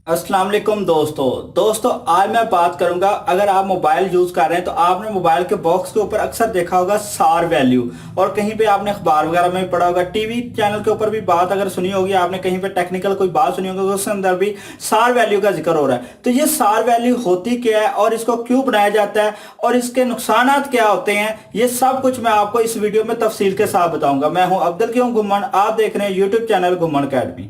अस्सलाम वालेकुम दोस्तों आज मैं बात करूंगा। अगर आप मोबाइल यूज कर रहे हैं तो आपने मोबाइल के बॉक्स के ऊपर अक्सर देखा होगा सार वैल्यू, और कहीं पे आपने अखबार वगैरह में भी पढ़ा होगा, टीवी चैनल के ऊपर भी बात अगर सुनी होगी आपने, कहीं पे टेक्निकल कोई बात सुनी होगी उसके अंदर भी सार वैल्यू का जिक्र हो रहा है। तो ये सार वैल्यू होती क्या है और इसको क्यों बनाया जाता है और इसके नुकसानात क्या होते हैं, ये सब कुछ मैं आपको इस वीडियो में तफसील के साथ बताऊंगा। मैं हूं अब्दुल क्यों घुम्मन, आप देख रहे हैं यूट्यूब चैनल घुम्मन अकेडमी।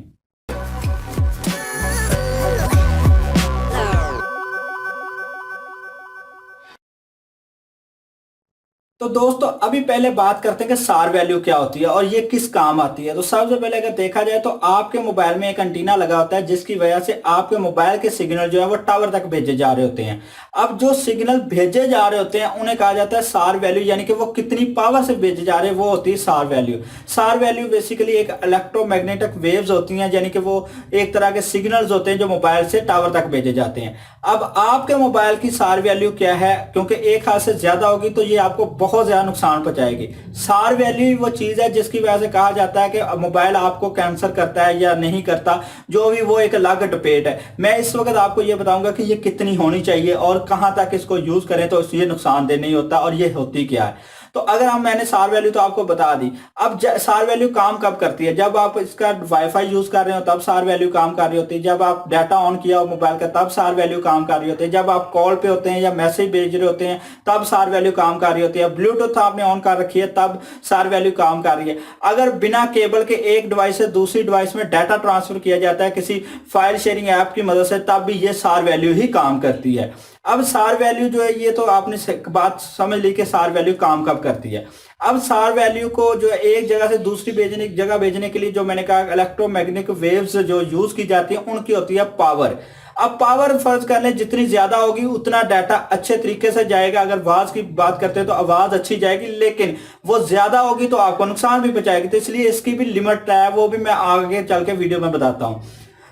तो दोस्तों अभी पहले बात करते हैं कि सार वैल्यू क्या होती है और ये किस काम आती है। तो सबसे पहले अगर देखा जाए तो आपके मोबाइल में एक एंटीना लगा होता है जिसकी वजह से आपके मोबाइल के सिग्नल जो है वो टावर तक भेजे जा रहे होते हैं। अब जो सिग्नल भेजे जा रहे होते हैं उन्हें कहा जाता है सार वैल्यू, यानी कि वो कितनी पावर से भेजे जा रहे हैं वो होती है सार वैल्यू। सार वैल्यू बेसिकली एक इलेक्ट्रोमैग्नेटिक वेव्स होती हैं, यानी कि वो एक तरह के सिग्नल्स होते हैं जो मोबाइल से टावर तक भेजे जाते हैं। अब आपके मोबाइल की सार वैल्यू क्या है, क्योंकि एक हाथ से ज्यादा होगी तो ये आपको बहुत ज्यादा नुकसान पहुंचाएगी। सार वैल्यू वो चीज है जिसकी वजह से कहा जाता है कि मोबाइल आपको कैंसर करता है या नहीं करता, जो भी वो एक अलग डिबेट है। मैं इस वक्त आपको ये बताऊंगा कि ये कितनी होनी चाहिए और कहां तक इसको यूज करें तो ये नुकसानदेह नहीं होता और ये होती क्या है। तो अगर मैंने सार वैल्यू तो आपको बता दी। अब सार वैल्यू काम कब करती है, जब आप इसका वाईफाई यूज कर रहे हो तब सार वैल्यू काम कर रही होती है, जब आप डाटा ऑन किया हो मोबाइल का तब सार वैल्यू काम कर रही होती है, जब आप कॉल पे होते हैं या मैसेज भेज रहे होते हैं तब सार वैल्यू काम कर रही होती है, ब्लूटूथ आपने ऑन कर रखी है तब सार वैल्यू काम कर रही है। अगर बिना केबल के एक डिवाइस से दूसरी डिवाइस में डाटा ट्रांसफर किया जाता है किसी फाइल शेयरिंग ऐप की मदद से, तब भी ये सार वैल्यू ही काम करती है। अब सार वैल्यू जो है ये तो आपने बात समझ ली कि सार वैल्यू काम कब करती है। अब सार वैल्यू को जो एक जगह से दूसरी जगह भेजने के लिए जो मैंने कहा इलेक्ट्रोमैग्नेटिक वेव्स जो यूज की जाती है उनकी होती है पावर। अब पावर फर्ज कर ले जितनी ज्यादा होगी उतना डाटा अच्छे तरीके से जाएगा। अगर आवाज की बात करते हैं तो आवाज अच्छी जाएगी, लेकिन वो ज्यादा होगी तो आपको नुकसान भी पहुंचाएगी। तो इसलिए इसकी भी लिमिट है, वो भी मैं आगे चल के वीडियो में बताता हूं।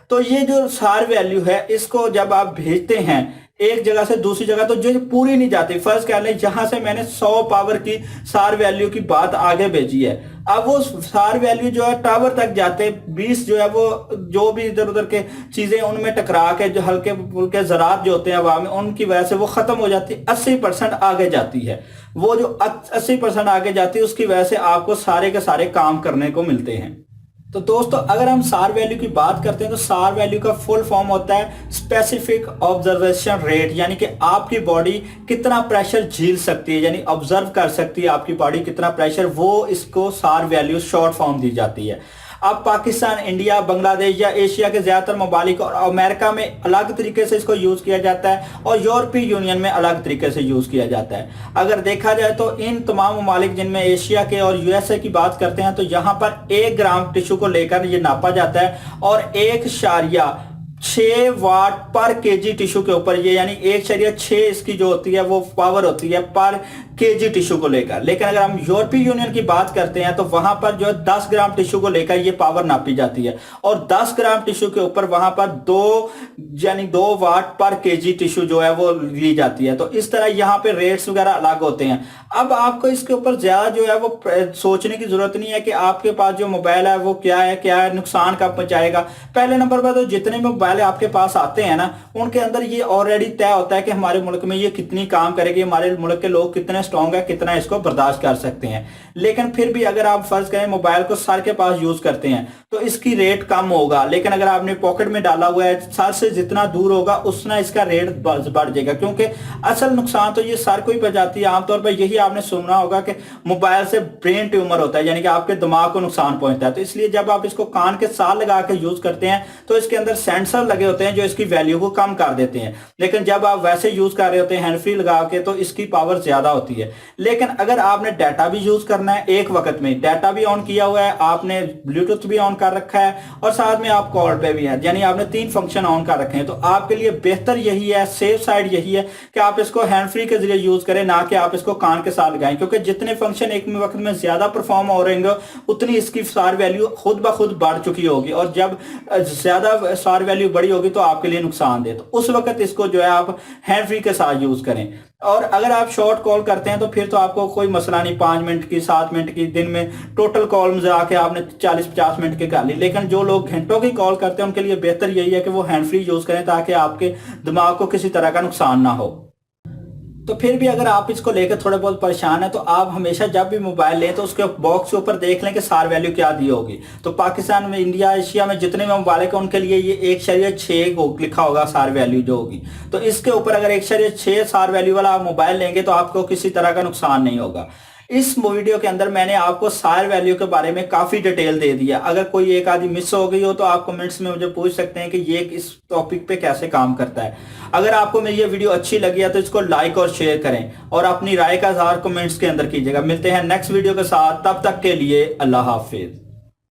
तो ये जो सार वैल्यू है इसको जब आप भेजते हैं एक जगह से दूसरी जगह तो जो पूरी नहीं जाती। फर्ज कर लें जहां से मैंने 100 पावर की सार वैल्यू की बात आगे भेजी है, अब वो सार वैल्यू जो है टावर तक जाते 20 जो है वो जो भी इधर उधर के चीजें उनमें टकरा के जो हल्के फुल्के ज़रात जो होते हैं हवा में उनकी वजह से वो खत्म हो जाती है, 80% आगे जाती है। वो जो 80% आगे जाती है उसकी वजह से आपको सारे के सारे काम करने को मिलते हैं। तो दोस्तों अगर हम सार वैल्यू की बात करते हैं तो सार वैल्यू का फुल फॉर्म होता है स्पेसिफिक ऑब्जर्वेशन रेट, यानी कि आपकी बॉडी कितना प्रेशर झेल सकती है, यानी ऑब्जर्व कर सकती है आपकी बॉडी कितना प्रेशर, वो इसको सार वैल्यू शॉर्ट फॉर्म दी जाती है। अब पाकिस्तान, इंडिया, बांग्लादेश या एशिया के ज्यादातर ममालिक और अमेरिका में अलग तरीके से इसको यूज किया जाता है और यूरोपीय यूनियन में अलग तरीके से यूज किया जाता है। अगर देखा जाए तो इन तमाम ममालिक जिनमें एशिया के और यूएसए की बात करते हैं तो यहाँ पर 1 ग्राम टिश्यू को लेकर ये नापा जाता है और 1.6 वाट पर केजी टिश्यू के ऊपर ये, यानी 1.6 इसकी जो होती है वो पावर होती है पर केजी टिश्यू को लेकर। लेकिन अगर हम यूरोपीय यूनियन की बात करते हैं तो वहां पर जो है 10 ग्राम टिश्यू को लेकर ये पावर नापी जाती है और 10 ग्राम टिश्यू के ऊपर वहां पर 2 वाट पर केजी टिश्यू जो है वो ली जाती है। तो इस तरह यहाँ पे रेट्स वगैरह अलग होते हैं। अब आपको इसके ऊपर ज्यादा जो है वो सोचने की जरूरत नहीं है कि आपके पास जो मोबाइल है वो क्या है नुकसान कब पहुंचाएगा। पहले नंबर पर तो जितने मोबाइल आपके पास आते हैं ना उनके अंदर ये ऑलरेडी तय होता है कि हमारे मुल्क में ये कितनी काम करेगी, हमारे मुल्क के लोग कितने स्ट्रॉन्ग है, कितना इसको बर्दाश्त कर सकते हैं। लेकिन फिर भी अगर आप फर्ज करें मोबाइल को सर के पास यूज करते हैं तो इसकी रेट कम होगा, लेकिन अगर आपने पॉकेट में डाला हुआ है सर से जितना दूर होगा उतना इसका रेट बढ़ जाएगा, क्योंकि असल नुकसान तो ये सर को ही पहुंचाती है। आमतौर पर यही आपने सुना होगा कि मोबाइल से ब्रेन ट्यूमर होता है, यानी कि आपके दिमाग को नुकसान पहुंचता है। तो इसलिए जब आप इसको कान के साथ लगा के यूज करते हैं तो इसके अंदर सेंसर लगे होते हैं जो इसकी वैल्यू को कम कर देते हैं, लेकिन जब आप वैसे यूज कर रहे होते हैं हैंड फ्री लगा के तो इसकी पावर ज्यादा होती है। लेकिन अगर आपने डाटा भी यूज करना है, एक वक्त में डाटा भी ऑन किया हुआ है, आपने ब्लूटूथ भी ऑन कर रखा है और साथ में आप कॉल पे भी है, यानी आपने 3 फंक्शन ऑन कर रखे हैं, तो आपके लिए बेहतर यही है, सेफ साइड यही है कि आप इसको हैंड फ्री के जरिए यूज करें, ना कि आप इसको कान के साथ लगाएं। क्योंकि जितने फंक्शन एक वक्त में ज्यादा परफॉर्म हो रहेंगे उतनी इसकी सार वैल्यू खुद ब खुद बढ़ चुकी होगी, और जब ज्यादा सार वैल्यू बड़ी होगी तो आपके लिए नुकसान दे। तो उस वक्त इसको जो है आप हैंड फ्री के साथ यूज करें। और अगर आप शॉर्ट कॉल करते हैं तो फिर तो आपको कोई मसला नहीं, 5 मिनट की 7 मिनट की दिन में टोटल कॉल में आके आपने 40-50 मिनट की कर ली। लेकिन जो लोग घंटों की कॉल करते हैं उनके लिए बेहतर यही है कि वो हैंड फ्री यूज करें ताकि आपके दिमाग को किसी तरह का नुकसान ना हो। तो फिर भी अगर आप इसको लेकर थोड़े बहुत परेशान है तो आप हमेशा जब भी मोबाइल लें तो उसके बॉक्स के ऊपर देख लें कि सार वैल्यू क्या दी होगी। तो पाकिस्तान में, इंडिया, एशिया में जितने भी मोबाइल है उनके लिए ये 1.6 लिखा होगा सार वैल्यू जो होगी। तो इसके ऊपर अगर 1.6 सार वैल्यू वाला आप मोबाइल लेंगे तो आपको किसी तरह का नुकसान नहीं होगा। इस वीडियो के अंदर मैंने आपको सार वैल्यू के बारे में काफी डिटेल दे दिया। अगर कोई एक आदि मिस हो गई हो तो आप कमेंट्स में मुझे पूछ सकते हैं कि ये इस टॉपिक पे कैसे काम करता है। अगर आपको मेरी ये वीडियो अच्छी लगी है तो इसको लाइक और शेयर करें और अपनी राय का इज़हार कमेंट्स के अंदर कीजिएगा। मिलते हैं नेक्स्ट वीडियो के साथ, तब तक के लिए अल्लाह हाफिज।